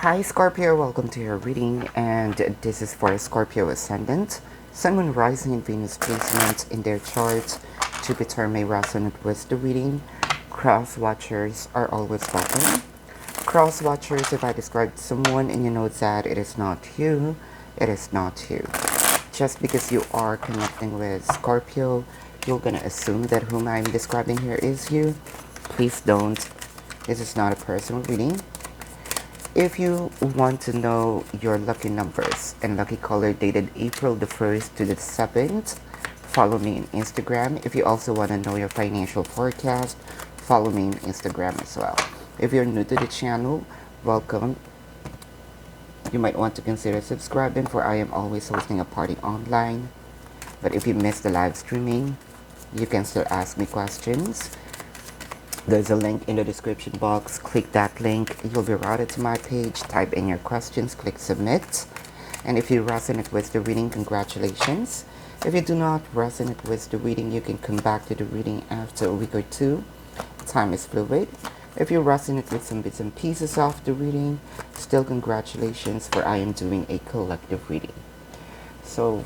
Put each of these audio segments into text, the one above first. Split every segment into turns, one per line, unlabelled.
Hi Scorpio, welcome to your reading, and this is for Scorpio Ascendant, Sun, Moon, Rising, and Venus placement in their chart. Jupiter may resonate with the reading. Cross watchers are always welcome. Cross watchers, if I describe someone and you know that it is not you, it is not you. Just because you are connecting with Scorpio, you're gonna assume that whom I'm describing here is you. Please don't. This is not a personal reading. If you want to know your lucky numbers and lucky color dated April the 1st to the 7th, follow me on Instagram. If you also want to know your financial forecast, follow me on Instagram as well. If you're new to the channel, welcome. You might want to consider subscribing, for I am always hosting a party online. But if you missed the live streaming, you can still ask me questions. There's a link in the description box. Click that link. You'll be routed to my page. Type in your questions. Click submit. And if you resonate with the reading, congratulations. If you do not resonate with the reading, you can come back to the reading after a week or two. Time is fluid. If you resonate with some bits and pieces of the reading, still congratulations, for I am doing a collective reading. So,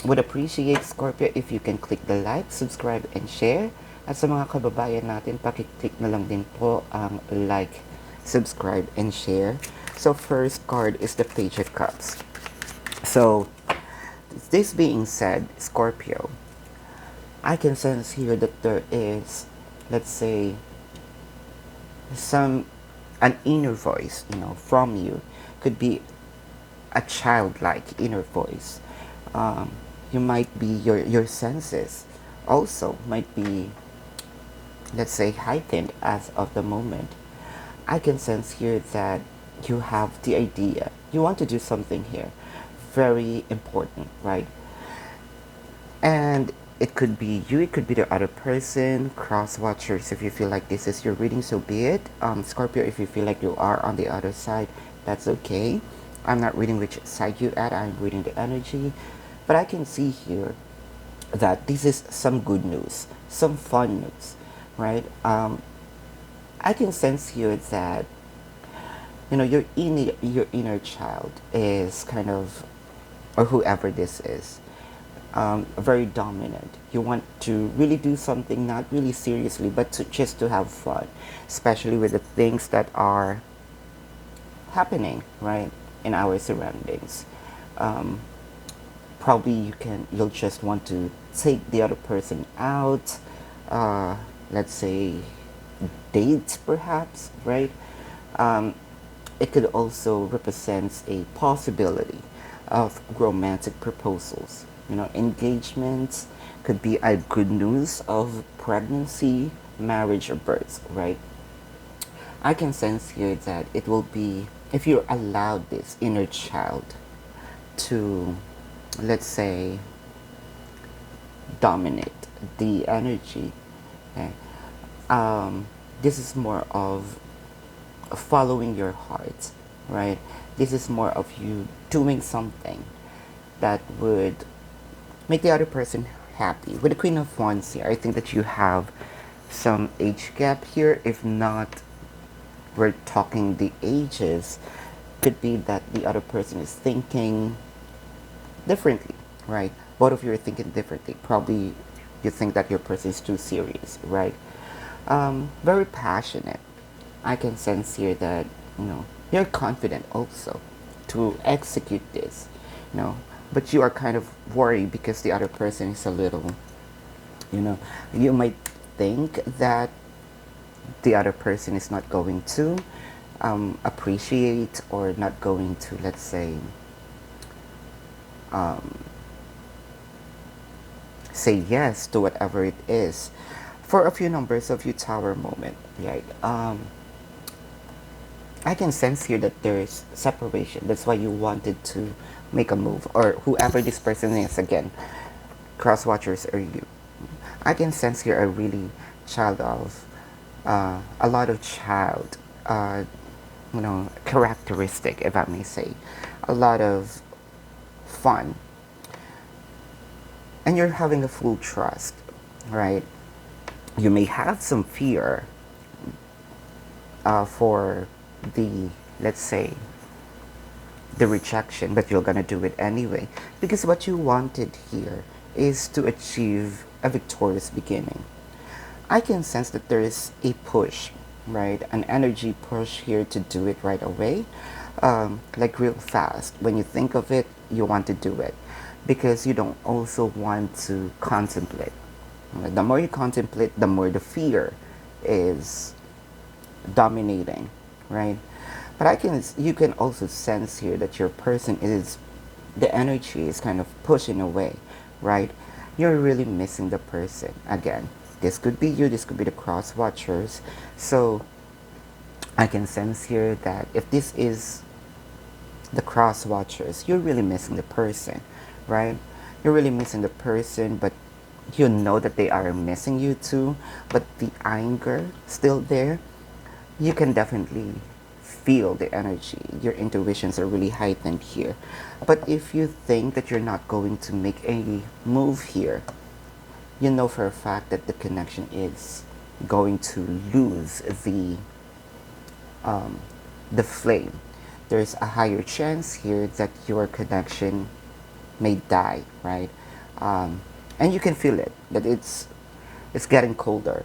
would appreciate, Scorpio, if you can click the like, subscribe, and share. At sa mga kababayan natin, pakiclick na lang din po ang like, subscribe, and share. So first card is the Page of Cups. So, this being said, Scorpio, I can sense here that there is, let's say, an inner voice, from you. Could be a childlike inner voice. You might be, your senses also might be, let's say, heightened as of the moment. I can sense here that you have the idea. You want to do something here. Very important, right? And it could be you, it could be the other person. Cross watchers, if you feel like this is your reading, so be it. Scorpio, if you feel like you are on the other side, that's okay. I'm not reading which side you're at, I'm reading the energy. But I can see here that this is some good news, some fun news, right? I can sense here that your inner child is kind of, or whoever this is, very dominant. You want to really do something, not really seriously, but just to have fun, especially with the things that are happening, right, in our surroundings. Probably you'll just want to take the other person out, let's say dates perhaps, right? It could also represent a possibility of romantic proposals. Engagements could be a good news of pregnancy, marriage, or birth, right? I can sense here that it will be, if you allow this inner child to, let's say, dominate the energy, okay? This is more of following your heart, right? This is more of you doing something that would make the other person happy. With the Queen of Wands here, I think that you have some age gap here. If not, we're talking the ages. Could be that the other person is thinking differently, right? Both of you are thinking differently. Probably you think that your person is too serious, right? Very passionate. I can sense here that, you're confident also to execute this, but you are kind of worried because the other person is a little, you might think that the other person is not going to appreciate, or not going to, let's say, say yes to whatever it is. For a few numbers, a few tower moment, right? I can sense here that there's separation. That's why you wanted to make a move, or whoever this person is. Again, cross watchers are you. I can sense here a really child of, a lot of child, characteristic, if I may say. A lot of fun. And you're having a full trust, right? You may have some fear for the let's say, the rejection, but you're gonna do it anyway. Because what you wanted here is to achieve a victorious beginning. I can sense that there is a push, right? An energy push here to do it right away, like real fast. When you think of it, you want to do it because you don't also want to contemplate. Right? The more you contemplate, the more the fear is dominating, right? But you can also sense here that your person is, the energy is kind of pushing away, right? You're really missing the person. Again, this could be you, this could be the cross watchers. So I can sense here that if this is the cross watchers, you're really missing the person, right? You're really missing the person, but you know that they are missing you too, but the anger still there. You can definitely feel the energy. Your intuitions are really heightened here. But if you think that you're not going to make any move here, you know for a fact that the connection is going to lose the flame. There's a higher chance here that your connection may die, right? And you can feel it, that it's getting colder.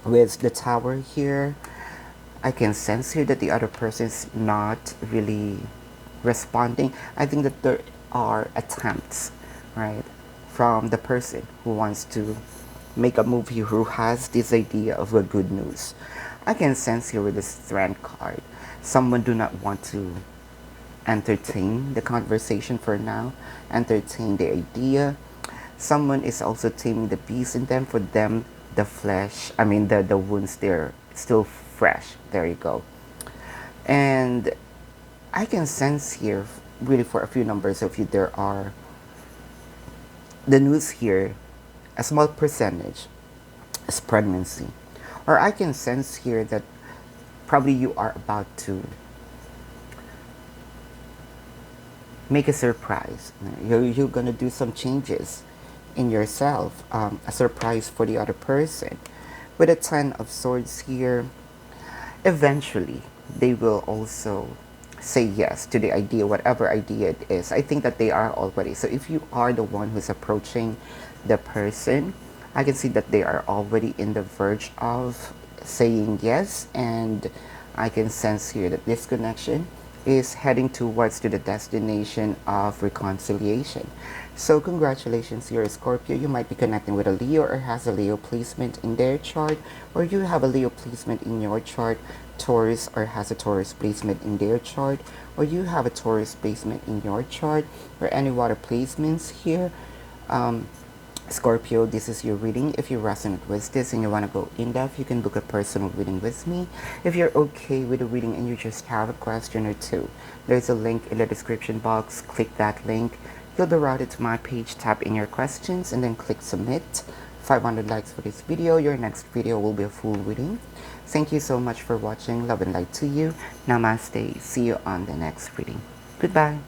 With the tower here, I can sense here that the other person is not really responding. I think that there are attempts, right, from the person who wants to make a move here, who has this idea of a good news. I can sense here with the Strength card, someone do not want to entertain the conversation for now, entertain the idea. Someone is also taming the beast in them. For them, the flesh, I mean the wounds, they're still fresh. There you go. And I can sense here, really for a few numbers of you, there are, the news here, a small percentage is pregnancy. Or I can sense here that probably you are about to make a surprise. You're gonna do some changes in yourself, a surprise for the other person. With a 10 of swords here, eventually they will also say yes to the idea, whatever idea it is. I think that they are already. So if you are the one who's approaching the person, I can see that they are already in the verge of saying yes, and I can sense here that this connection is heading towards to the destination of reconciliation. So congratulations, you're a Scorpio. You might be connecting with a Leo or has a Leo placement in their chart, or you have a Leo placement in your chart, Taurus or has a Taurus placement in their chart, or you have a Taurus placement in your chart, or any water placements here. Scorpio, this is your reading. If you resonate with this and you want to go in depth, you can book a personal reading with me. If you're okay with the reading and you just have a question or two, there's a link in the description box. Click that link. You'll be routed to my page. Tap in your questions and then click submit. 500 likes for this video. Your next video will be a full reading. Thank you so much for watching. Love and light to you. Namaste. See you on the next reading. Goodbye.